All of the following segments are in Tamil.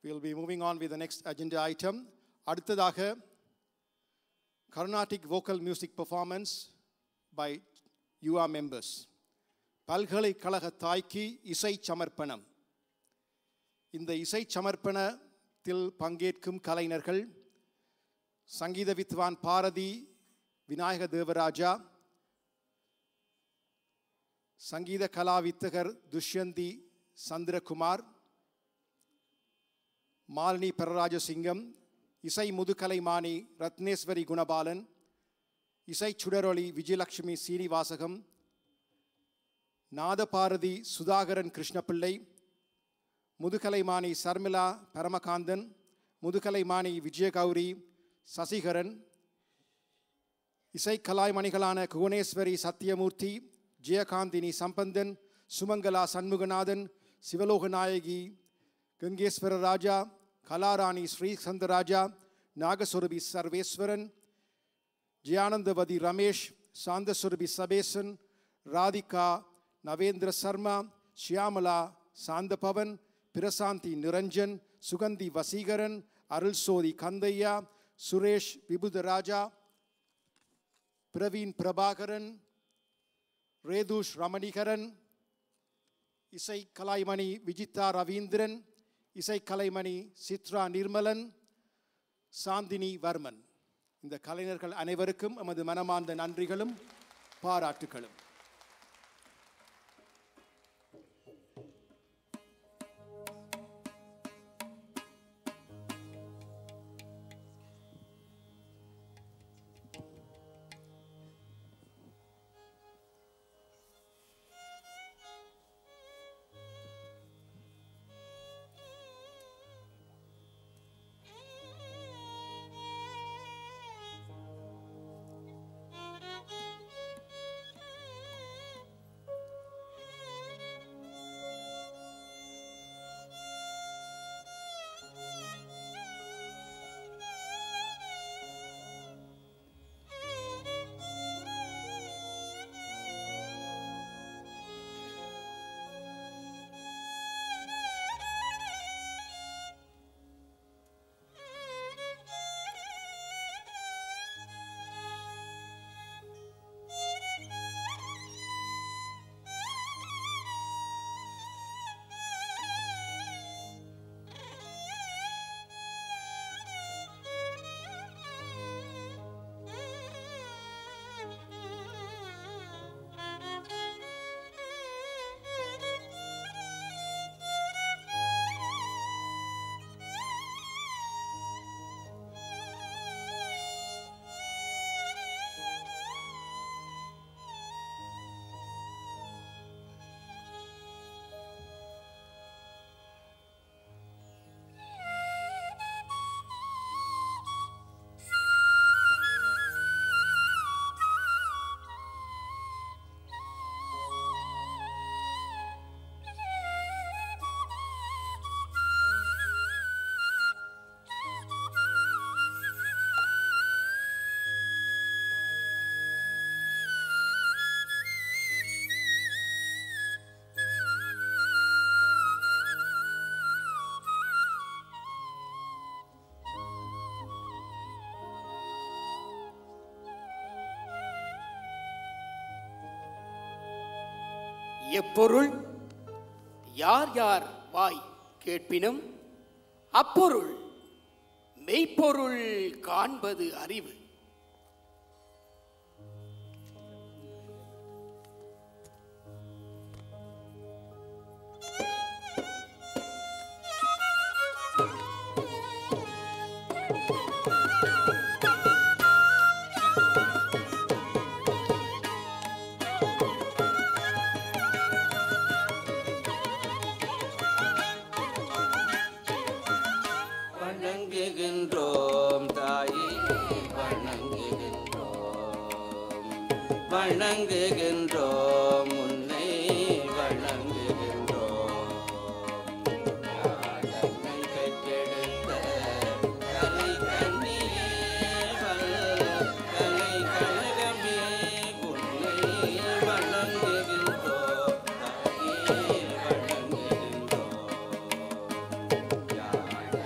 We'll be moving on with the next agenda item. அடுத்ததாக Carnatic vocal music performance by UA members. பல்கலைக்கழக தாய்க்கு இசை சமர்ப்பணம். இந்த இசை சமர்ப்பணத்தில் பங்கேற்கும் கலைஞர்கள் சங்கீத வித்வான் பாரதி விநாயக தேவராஜா, சங்கீத கலாவித்தகர் துஷ்யந்தி சந்திரகுமார், மாலினி பரராஜசிங்கம், இசை முதுகலைமானி ரத்னேஸ்வரி குணபாலன், இசை சுடரொளி விஜயலட்சுமி சீனிவாசகம், நாதபாரதி சுதாகரன் கிருஷ்ணபிள்ளை, முதுகலைமானி சர்மிளா பரமகாந்தன், முதுகலைமானி விஜயகௌரி சசிகரன், இசை கலாய்மணிகளான குவனேஸ்வரி சத்யமூர்த்தி, ஜெயகாந்தினி சம்பந்தன், சுமங்கலா சண்முகநாதன், சிவலோகநாயகி கங்கேஸ்வர ராஜா, கலாராணி ஸ்ரீசந்தராஜா, நாகஸ்வரூபி சர்வேஸ்வரன், ஜெயானந்தவதி ரமேஷ், சாந்தஸ்வரூபி சபேசன், ராதிகா நவேந்திர சர்மா, ஷியாமலா சாந்தபவன், பிரசாந்தி நிரஞ்சன், சுகந்தி வசீகரன், அருள்சோதி கந்தையா, சுரேஷ் விபுதராஜா, பிரவீன் பிரபாகரன், ரேதுஷ் ரமணிகரன், இசை கலைமணி விஜிதா ரவீந்திரன், இசை கலைமணி சித்ரா நிர்மலன், சாந்தினி வர்மன். இந்த கலைஞர்கள் அனைவருக்கும் எமது மனமார்ந்த நன்றிகளும் பாராட்டுகளும். எப்பொருள் யார் யார் வாய் கேட்பினும் அப்பொருள் மெய்ப்பொருள் காண்பது அறிவு. வணங்குகின்றோம் உன்னை வணங்குகின்றோம். யாழனை பெற்றெடுத்த கலை கண்ணியே கலை கழகமே உன்னை வணங்குகின்றோம். தாயே வணங்குகின்றோம். யாழனை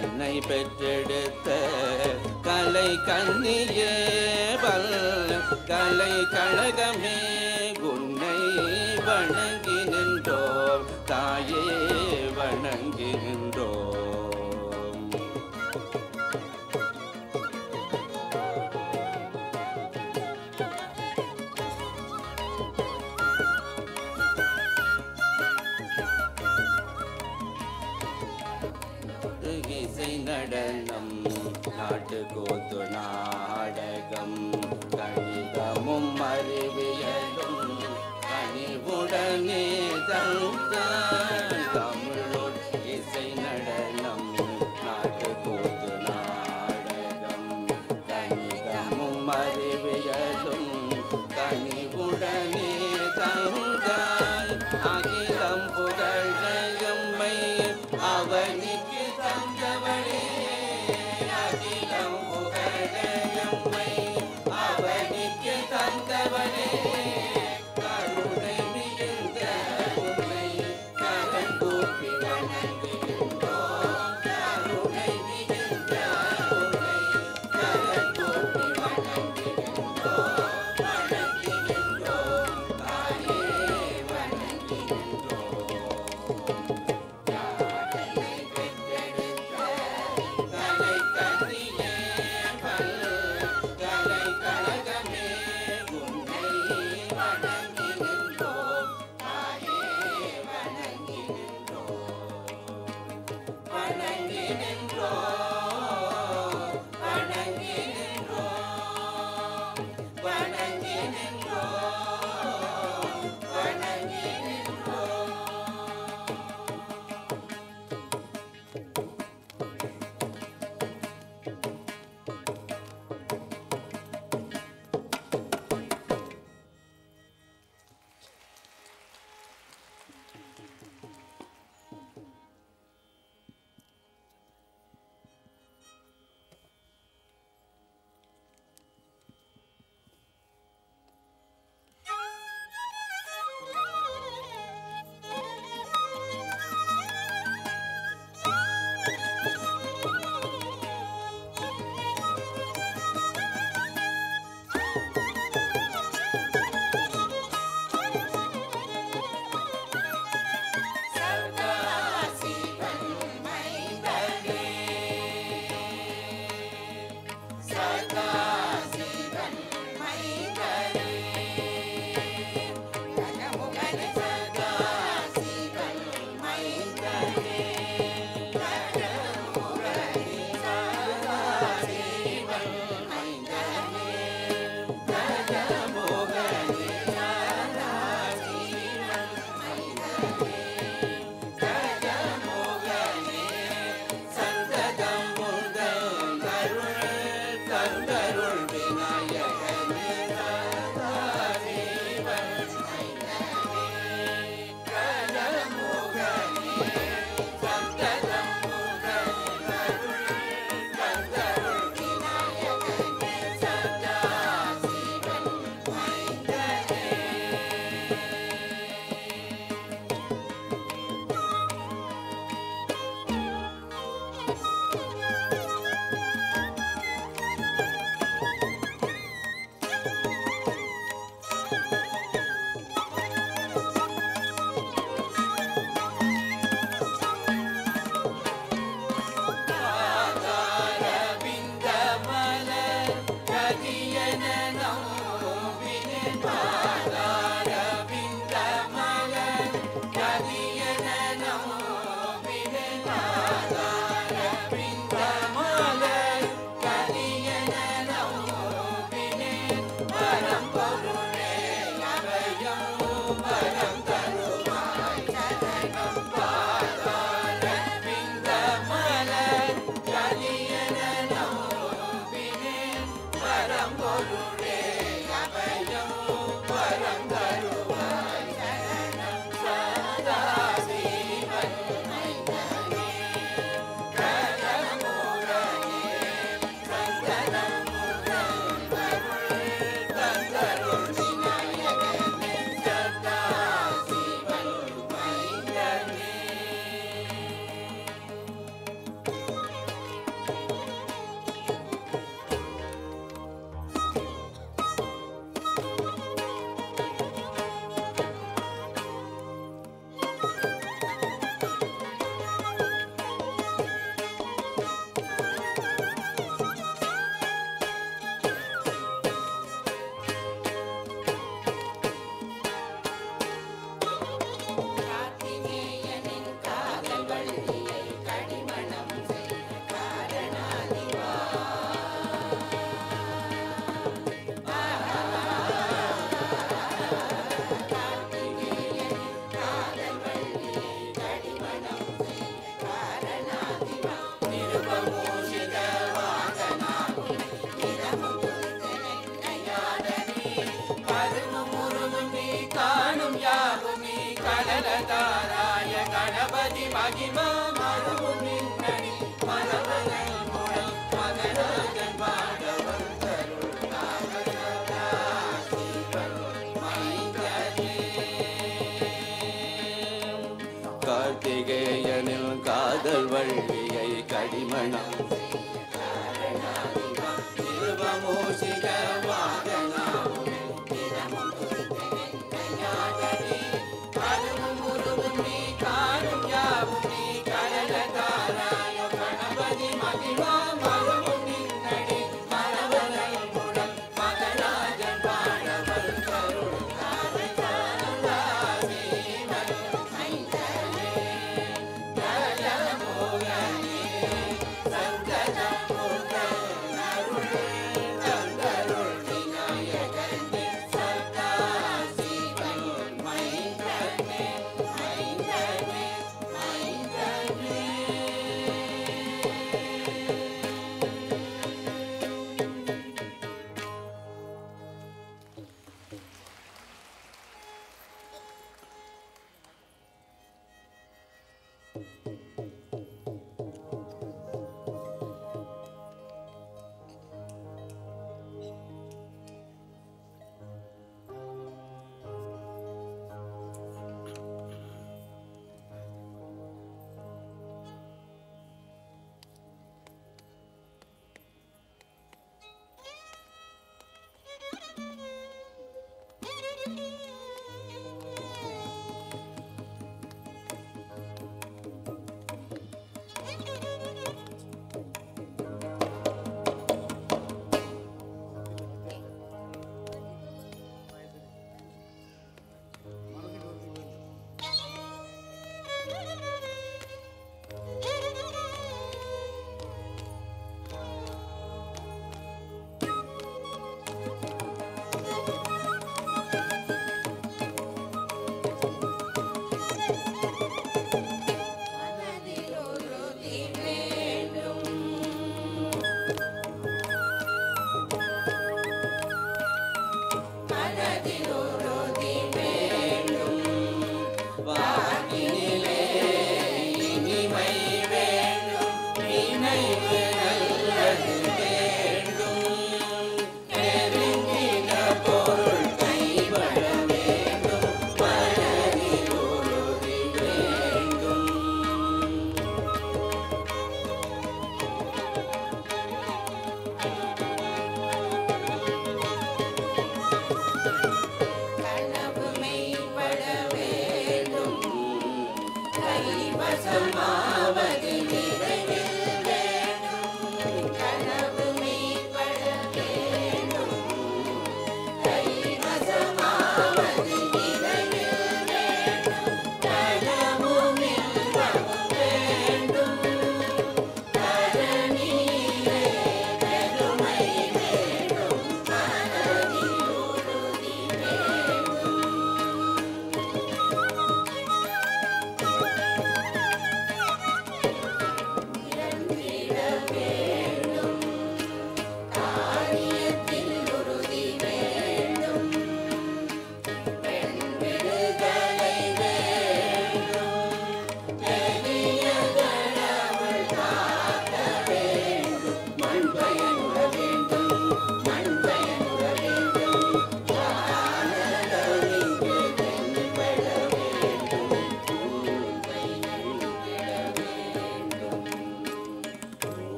கண்ணை பெற்றெடுத்த கலை கண்ணியே பல் கலை கழகமே உன்னை வணங்கி நின்றோம் தாயே வணங்கி நின்றோம். இசை நடனம் நாட்டுக்கூத்து நாடகம் கணிதமும் அறிவியலும் கனிவுடனே தந்தான் தமிழோர் இசை நடனம் நாட்டுக்கூத்து நாடகம் கணிதமும் அறிவியலும் கனிவுடனே தந்தான் அகிலம் புகழம்மை அவனிக்கு தந்தவளே அகிலம் புகழம்மை அவனிக்கு தந்தவளே கருணை மிகுந்த உன்னை கரம் கூப்பி வணங்குகின்றோம் கருணை மிகுந்த உன்னை கரம் கூப்பி வணங்குகின்றோம் வணங்குகின்றோம் தாயே வணங்குகின்றோம். மகிமா மரபும் நின்னடி மரபனை மூலம் மகராஜன் பாடவர் தருள் கார்த்திகேயனில் காதல் வள்ளியை கடிமணம் திருவமூசிக வாகனாவும் தினமும் கருவும் உருவும் நீ காணும் யாவும் நீ கடல தாராய கணபதி மகிமா மரமும் நின்னடி மரபனை மூலம் மகராஜன் பாடவர் தருள்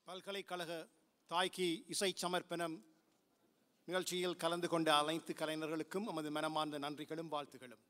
பல்கலைக்கழக தாய்க்கு இசை சமர்ப்பணம் நிகழ்ச்சியில் கலந்து கொண்ட அனைத்து கலைஞர்களுக்கும் நமது மனமார்ந்த நன்றிகளும் வாழ்த்துகளும்.